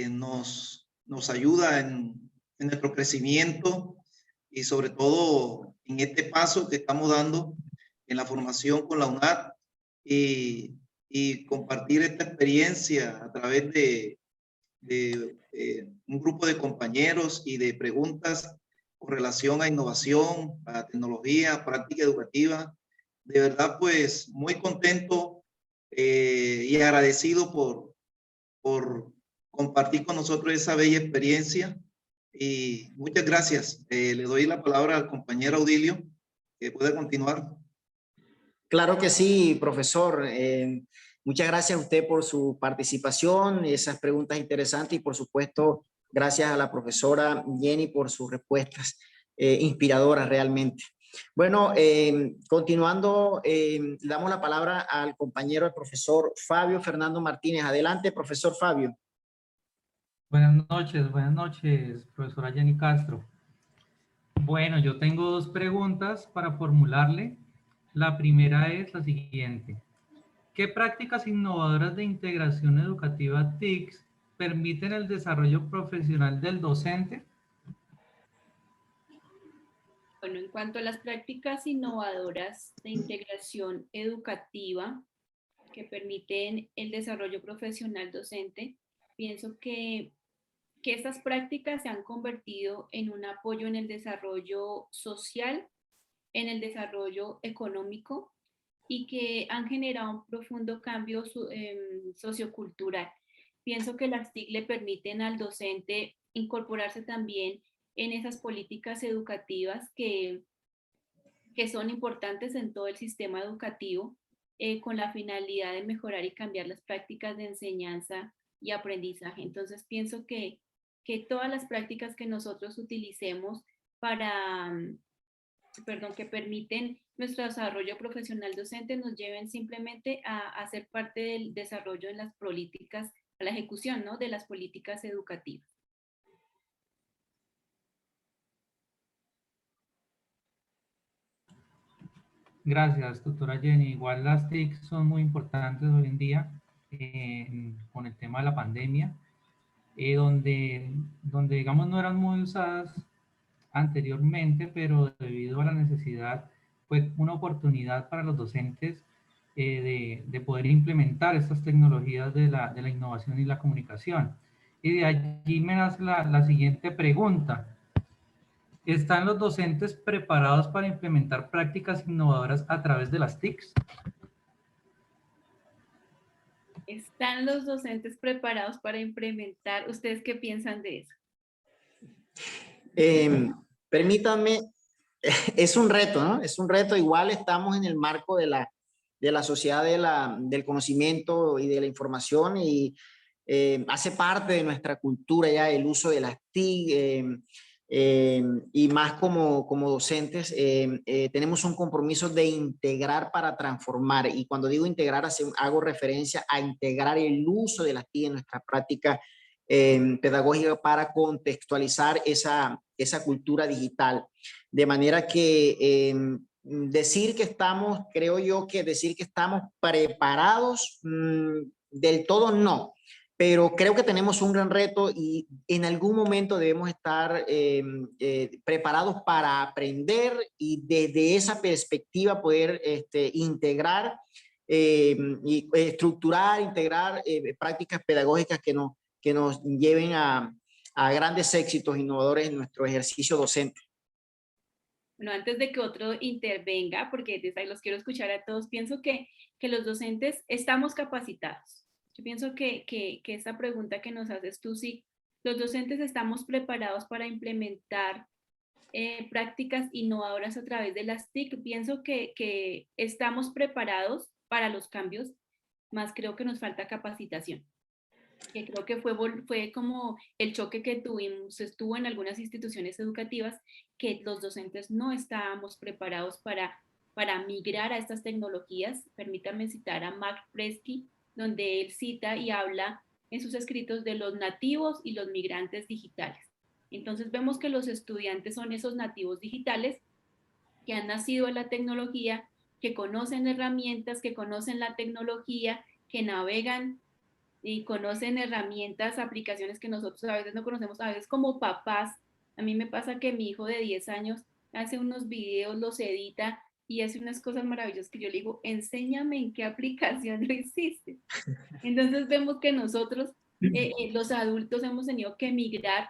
nos ayuda en nuestro crecimiento y sobre todo en este paso que estamos dando en la formación con la UNAD y compartir esta experiencia a través de un grupo de compañeros y de preguntas con relación a innovación, a tecnología, práctica educativa. De verdad, pues muy contento y agradecido por compartir con nosotros esa bella experiencia. Y muchas gracias. Le doy la palabra al compañero Audilio, que puede continuar. Claro que sí, profesor. Muchas gracias a usted por su participación, esas preguntas interesantes y por supuesto, gracias a la profesora Jenny por sus respuestas inspiradoras realmente. Bueno, continuando, damos la palabra al compañero, el profesor Fabio Fernando Martínez. Adelante, profesor Fabio. Buenas noches, profesora Jenny Castro. Bueno, yo tengo dos preguntas para formularle. La primera es la siguiente. ¿Qué prácticas innovadoras de integración educativa TICS permiten el desarrollo profesional del docente? Bueno, en cuanto a las prácticas innovadoras de integración educativa que permiten el desarrollo profesional docente, pienso que estas prácticas se han convertido en un apoyo en el desarrollo social, en el desarrollo económico y que han generado un profundo cambio sociocultural. Pienso que las TIC le permiten al docente incorporarse también en esas políticas educativas que son importantes en todo el sistema educativo con la finalidad de mejorar y cambiar las prácticas de enseñanza y aprendizaje. Entonces pienso que todas las prácticas que nosotros utilicemos para, que permiten nuestro desarrollo profesional docente nos lleven simplemente a ser parte del desarrollo en las políticas, a la ejecución, ¿no?, de las políticas educativas. Gracias, doctora Jenny. Igual las TIC son muy importantes hoy en día con el tema de la pandemia, donde digamos no eran muy usadas anteriormente, pero debido a la necesidad fue una oportunidad para los docentes de poder implementar estas tecnologías de la innovación y la comunicación. Y de allí me nace la siguiente pregunta. ¿Están los docentes preparados para implementar prácticas innovadoras a través de las TICs? ¿Están los docentes preparados para implementar? ¿Ustedes qué piensan de eso? Permítanme, es un reto, ¿no? Es un reto. Igual estamos en el marco de la sociedad del conocimiento y de la información y hace parte de nuestra cultura ya el uso de las TIC y más como docentes tenemos un compromiso de integrar para transformar, y cuando digo integrar hago referencia a integrar el uso de las TIC en nuestra práctica pedagógica para contextualizar esa cultura digital, de manera que decir que estamos, creo yo que decir que estamos preparados del todo no, pero creo que tenemos un gran reto y en algún momento debemos estar preparados para aprender y desde esa perspectiva poder integrar y estructurar, integrar prácticas pedagógicas que nos lleven a grandes éxitos innovadores en nuestro ejercicio docente. Bueno, antes de que otro intervenga, porque desde ahí los quiero escuchar a todos, pienso que los docentes estamos capacitados. Yo pienso que esa pregunta que nos haces tú, sí, los docentes estamos preparados para implementar prácticas innovadoras a través de las TIC. Pienso que estamos preparados para los cambios, más creo que nos falta capacitación. Que creo que fue como el choque que estuvo en algunas instituciones educativas, que los docentes no estábamos preparados para migrar a estas tecnologías. Permítanme citar a Mark Presky, donde él cita y habla en sus escritos de los nativos y los migrantes digitales. Entonces vemos que los estudiantes son esos nativos digitales que han nacido en la tecnología, que conocen herramientas, que conocen la tecnología, que navegan y conocen herramientas, aplicaciones que nosotros a veces no conocemos, a veces como papás. A mí me pasa que mi hijo de 10 años hace unos videos, los edita y hace unas cosas maravillosas que yo le digo, enséñame en qué aplicación lo hiciste. Entonces vemos que nosotros, los adultos, hemos tenido que migrar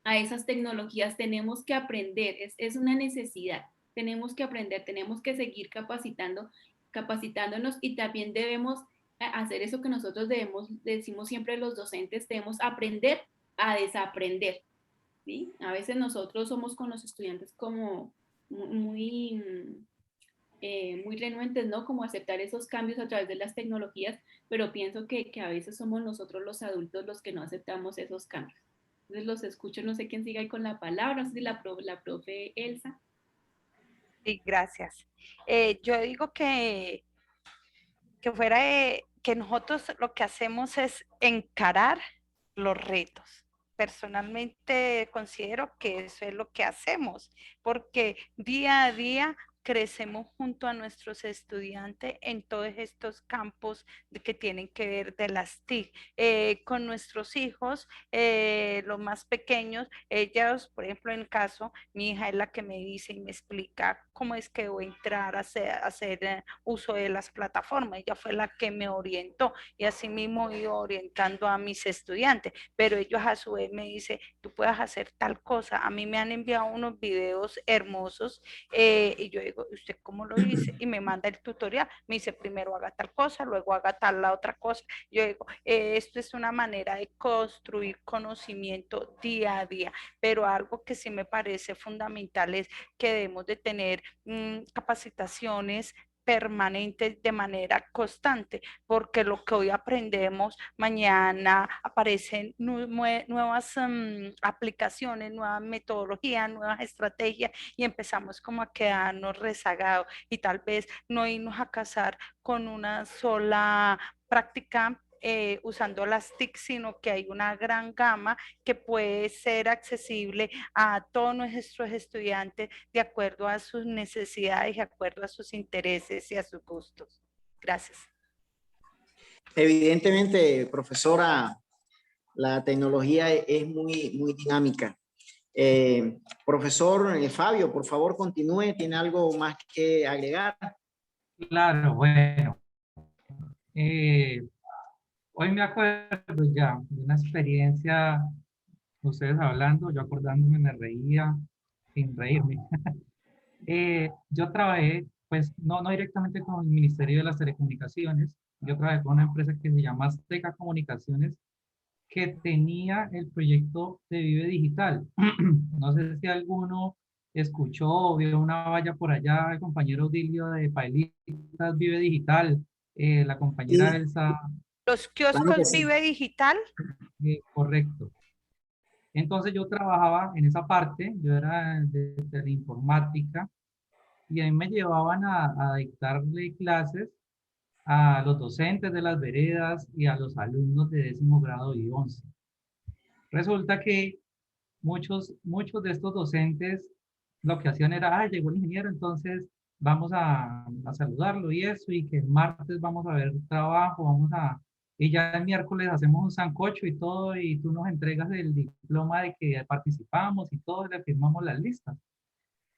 a esas tecnologías, tenemos que aprender, es una necesidad, tenemos que aprender, tenemos que seguir capacitándonos y también debemos hacer eso que nosotros decimos siempre los docentes, debemos aprender a desaprender, ¿sí? A veces nosotros somos con los estudiantes como muy, muy renuentes, ¿no? Como aceptar esos cambios a través de las tecnologías, pero pienso que a veces somos nosotros los adultos los que no aceptamos esos cambios. Entonces los escucho, no sé quién siga ahí con la palabra, no sé si la profe Elsa. Sí, gracias. Yo digo que que nosotros lo que hacemos es encarar los retos. personalmente considero que eso es lo que hacemos, porque día a día crecemos junto a nuestros estudiantes en todos estos campos que tienen que ver de las TIC. Con nuestros hijos, los más pequeños, ellos, por ejemplo, en el caso, mi hija es la que me dice y me explica cómo es que voy a entrar a hacer uso de las plataformas. Ella fue la que me orientó y así mismo he ido orientando a mis estudiantes, pero ellos a su vez me dicen, tú puedes hacer tal cosa. A mí me han enviado unos videos hermosos y yo digo, ¿usted cómo lo dice? Y me manda el tutorial, me dice, primero haga tal cosa, luego haga tal la otra cosa. Yo digo, esto es una manera de construir conocimiento día a día, pero algo que sí me parece fundamental es que debemos de tener capacitaciones permanentes de manera constante, porque lo que hoy aprendemos, mañana aparecen nuevas aplicaciones, nuevas metodologías, nuevas estrategias y empezamos como a quedarnos rezagados y tal vez no irnos a casar con una sola práctica usando las TIC, sino que hay una gran gama que puede ser accesible a todos nuestros estudiantes de acuerdo a sus necesidades, de acuerdo a sus intereses y a sus gustos. Gracias. Evidentemente, profesora, la tecnología es muy dinámica. Profesor Fabio, por favor, continúe. ¿Tiene algo más que agregar? Claro, bueno. Hoy me acuerdo ya de una experiencia, ustedes hablando, yo acordándome me reía sin reírme. Yo trabajé, pues no directamente con el Ministerio de las Telecomunicaciones, yo trabajé con una empresa que se llama Azteca Comunicaciones, que tenía el proyecto de Vive Digital. No sé si alguno escuchó o vio una valla por allá, el compañero Odilio de Pailitas Vive Digital, la compañera Sí, Elsa, Los claro que kioscos sí. Vive Digital. correcto. Entonces yo trabajaba en esa parte, yo era de la informática, y a mí me llevaban a dictarle clases a los docentes de las veredas y a los alumnos de 10º grado y 11. Resulta que muchos de estos docentes lo que hacían era, ah, llegó el ingeniero, entonces vamos a saludarlo y eso, y que el martes vamos a ver trabajo, y ya el miércoles hacemos un sancocho y todo, y tú nos entregas el diploma de que participamos y todo, y le firmamos las listas.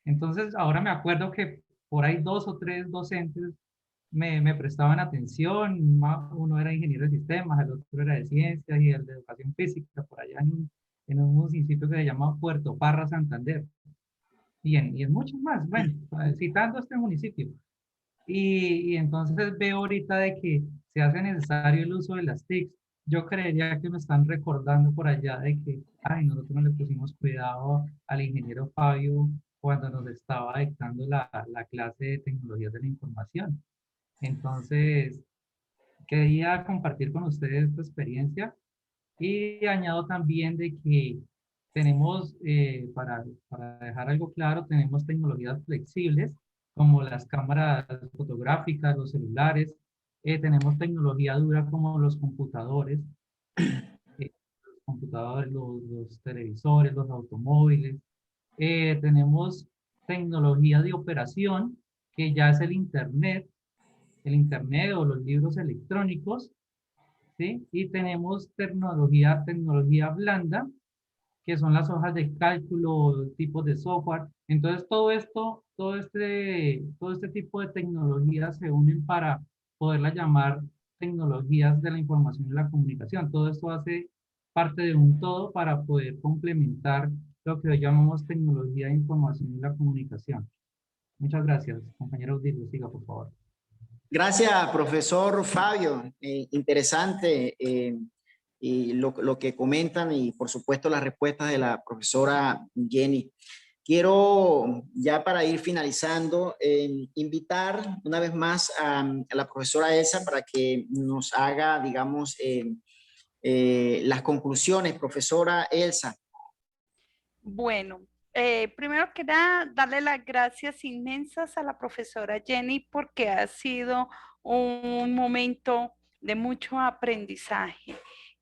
Entonces, ahora me acuerdo que por ahí 2 o 3 docentes me prestaban atención, uno era ingeniero de sistemas, el otro era de ciencias y el de educación física, por allá en un municipio que se llama Puerto Parra, Santander, y en muchos más, bueno, citando este municipio. Y entonces veo ahorita de que se hace necesario el uso de las TICs. Yo creería que me están recordando por allá de que, ay, nosotros no le pusimos cuidado al ingeniero Fabio cuando nos estaba dictando la clase de tecnologías de la información. Entonces, quería compartir con ustedes esta experiencia y añado también de que tenemos, para dejar algo claro, tenemos tecnologías flexibles como las cámaras fotográficas, los celulares, tenemos tecnología dura como los computadores, los televisores, los automóviles, tenemos tecnología de operación que ya es el internet o los libros electrónicos, ¿sí? Y tenemos tecnología blanda, que son las hojas de cálculo, tipos de software. Entonces, todo este tipo de tecnologías se unen para poderla llamar tecnologías de la información y la comunicación. Todo esto hace parte de un todo para poder complementar lo que hoy llamamos tecnología de información y la comunicación. Muchas gracias, compañero Odilio, siga por favor. Gracias, profesor Fabio. Interesante y lo que comentan y por supuesto las respuestas de la profesora Jenny. Quiero ya para ir finalizando invitar una vez más a la profesora Elsa para que nos haga, digamos, las conclusiones. Profesora Elsa. Bueno, primero que nada, darle las gracias inmensas a la profesora Jenny porque ha sido un momento de mucho aprendizaje.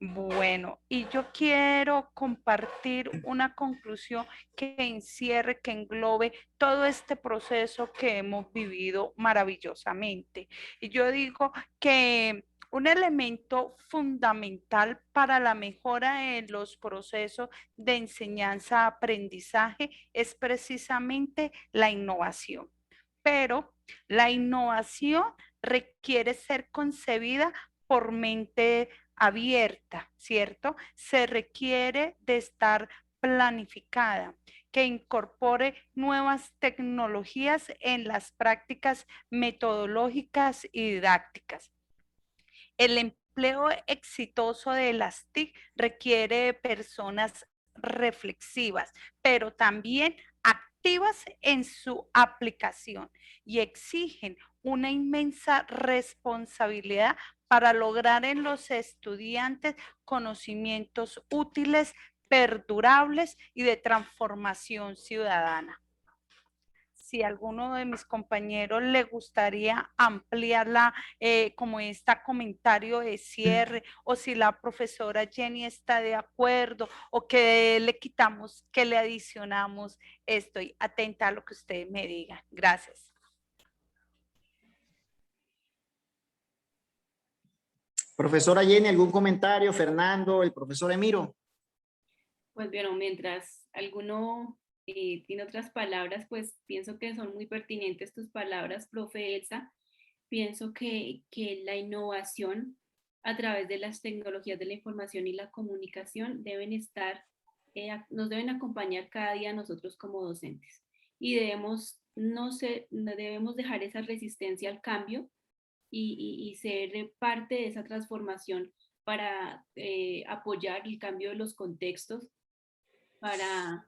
Bueno, y yo quiero compartir una conclusión que encierre, que englobe todo este proceso que hemos vivido maravillosamente. Y yo digo que un elemento fundamental para la mejora en los procesos de enseñanza-aprendizaje es precisamente la innovación. Pero la innovación requiere ser concebida por mente abierta, ¿cierto? Se requiere de estar planificada, que incorpore nuevas tecnologías en las prácticas metodológicas y didácticas. El empleo exitoso de las TIC requiere de personas reflexivas, pero también activas en su aplicación y exigen una inmensa responsabilidad para lograr en los estudiantes conocimientos útiles, perdurables y de transformación ciudadana. Si a alguno de mis compañeros le gustaría ampliarla como este comentario de cierre, o si la profesora Jenny está de acuerdo, o que le quitamos, que le adicionamos, estoy atenta a lo que ustedes me digan. Gracias. Profesora Jenny, ¿algún comentario? Fernando, el profesor Emiro. Pues bueno, mientras alguno tiene otras palabras, pues pienso que son muy pertinentes tus palabras, profe Elsa. Pienso que la innovación a través de las tecnologías de la información y la comunicación deben estar, nos deben acompañar cada día nosotros como docentes. Y debemos, no debemos dejar esa resistencia al cambio y ser parte de esa transformación para apoyar el cambio de los contextos, para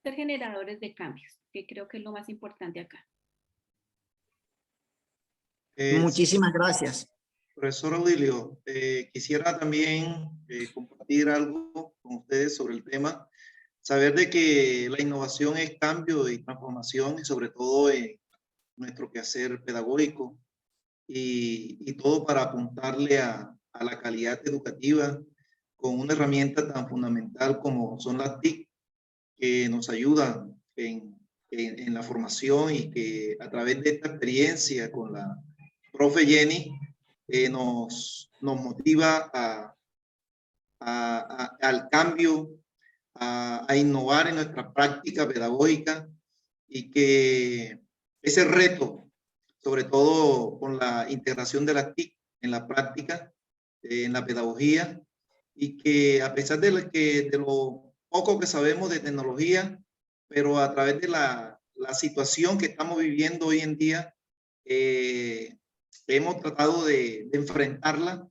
ser generadores de cambios, que creo que es lo más importante acá. Muchísimas gracias. Profesor Audilio, quisiera también compartir algo con ustedes sobre el tema. Saber de que la innovación es cambio y transformación, y sobre todo en nuestro quehacer pedagógico, y todo para apuntarle a la calidad educativa con una herramienta tan fundamental como son las TIC, que nos ayudan en la formación, y que a través de esta experiencia con la profe Jenny nos motiva al cambio, a innovar en nuestra práctica pedagógica, y que ese reto, sobre todo con la integración de las TIC en la práctica, en la pedagogía, y que a pesar de lo poco que sabemos de tecnología, pero a través de la situación que estamos viviendo hoy en día, hemos tratado de enfrentarla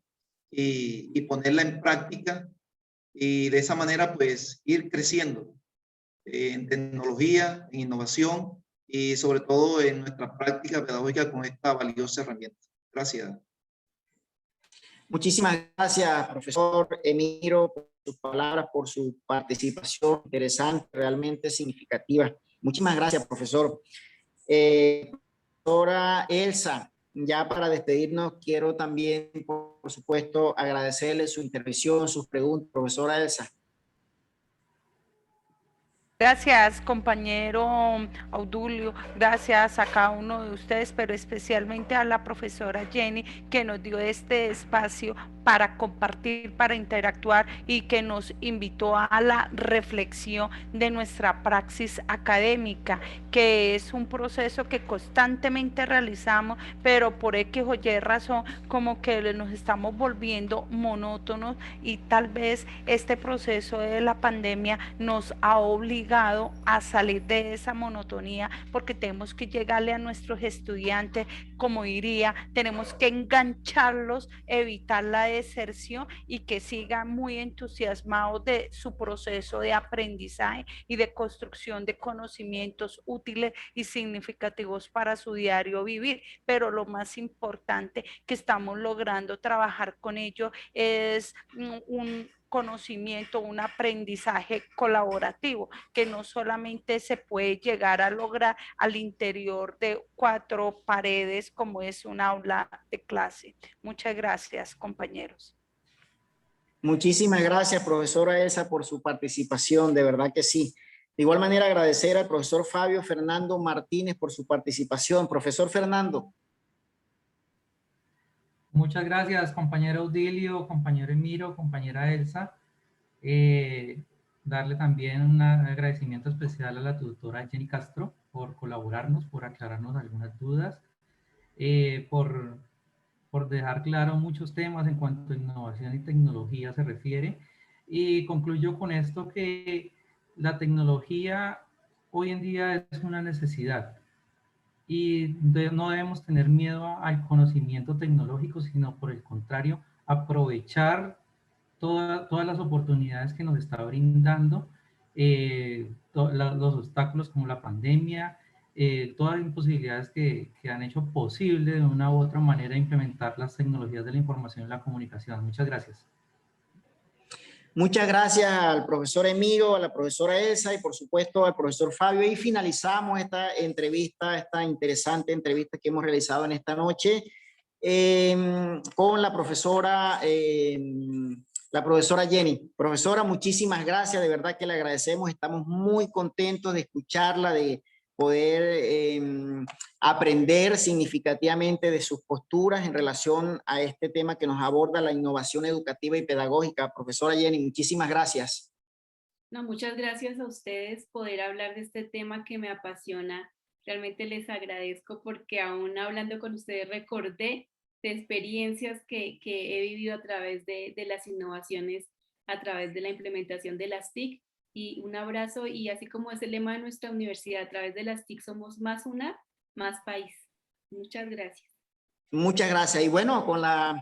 y ponerla en práctica, y de esa manera pues ir creciendo en tecnología, en innovación, y sobre todo en nuestra práctica pedagógica con esta valiosa herramienta. Gracias. Muchísimas gracias, profesor Emiro, por sus palabras, por su participación interesante, realmente significativa. Muchísimas gracias, profesor. Profesora Elsa, ya para despedirnos, quiero también, por supuesto, agradecerle su intervención, sus preguntas, profesora Elsa. Gracias, compañero Audilio, gracias a cada uno de ustedes, pero especialmente a la profesora Jenny, que nos dio este espacio para compartir, para interactuar, y que nos invitó a la reflexión de nuestra praxis académica, que es un proceso que constantemente realizamos, pero por X o Y razón como que nos estamos volviendo monótonos, y tal vez este proceso de la pandemia nos ha obligado a salir de esa monotonía, porque tenemos que llegarle a nuestros estudiantes, como diría, tenemos que engancharlos, evitar la deserción, y que sigan muy entusiasmados de su proceso de aprendizaje y de construcción de conocimientos útiles y significativos para su diario vivir. Pero lo más importante que estamos logrando trabajar con ellos es conocimiento, un aprendizaje colaborativo, que no solamente se puede llegar a lograr al interior de 4 paredes como es un aula de clase. Muchas gracias, compañeros. Muchísimas gracias, profesora Elsa, por su participación, de verdad que sí. De igual manera, agradecer al profesor Fabio Fernando Martínez por su participación. Profesor Fernando. Muchas gracias, compañero Audilio, compañero Emiro, compañera Elsa. Darle también un agradecimiento especial a la tutora Jenny Castro por colaborarnos, por aclararnos algunas dudas, por dejar claro muchos temas en cuanto a innovación y tecnología se refiere. Y concluyo con esto que la tecnología hoy en día es una necesidad y no debemos tener miedo al conocimiento tecnológico, sino por el contrario, aprovechar todas las oportunidades que nos está brindando, los obstáculos como la pandemia, todas las imposibilidades que han hecho posible de una u otra manera implementar las tecnologías de la información y la comunicación. Muchas gracias. Muchas gracias al profesor Emiro, a la profesora Elsa y por supuesto al profesor Fabio. Y finalizamos esta entrevista, esta interesante entrevista que hemos realizado en esta noche con la profesora Jenny. Profesora, muchísimas gracias, de verdad que le agradecemos. Estamos muy contentos de escucharla, de poder aprender significativamente de sus posturas en relación a este tema que nos aborda, la innovación educativa y pedagógica. Profesora Jenny, muchísimas gracias. No, muchas gracias a ustedes poder hablar de este tema que me apasiona. Realmente les agradezco porque aún hablando con ustedes recordé de experiencias que he vivido a través de las innovaciones, a través de la implementación de las TIC. Y un abrazo, y así como es el lema de nuestra universidad, a través de las TIC somos más una, más país. Muchas gracias. Muchas gracias. Y bueno, con las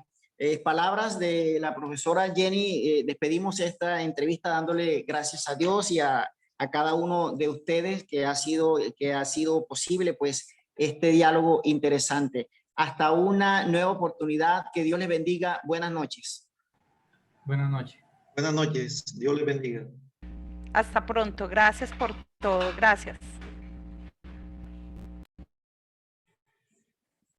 palabras de la profesora Jenny, despedimos esta entrevista dándole gracias a Dios y a cada uno de ustedes que ha sido posible pues este diálogo interesante. Hasta una nueva oportunidad. Que Dios les bendiga. Buenas noches. Buenas noches. Buenas noches. Dios les bendiga. Hasta pronto. Gracias por todo. Gracias.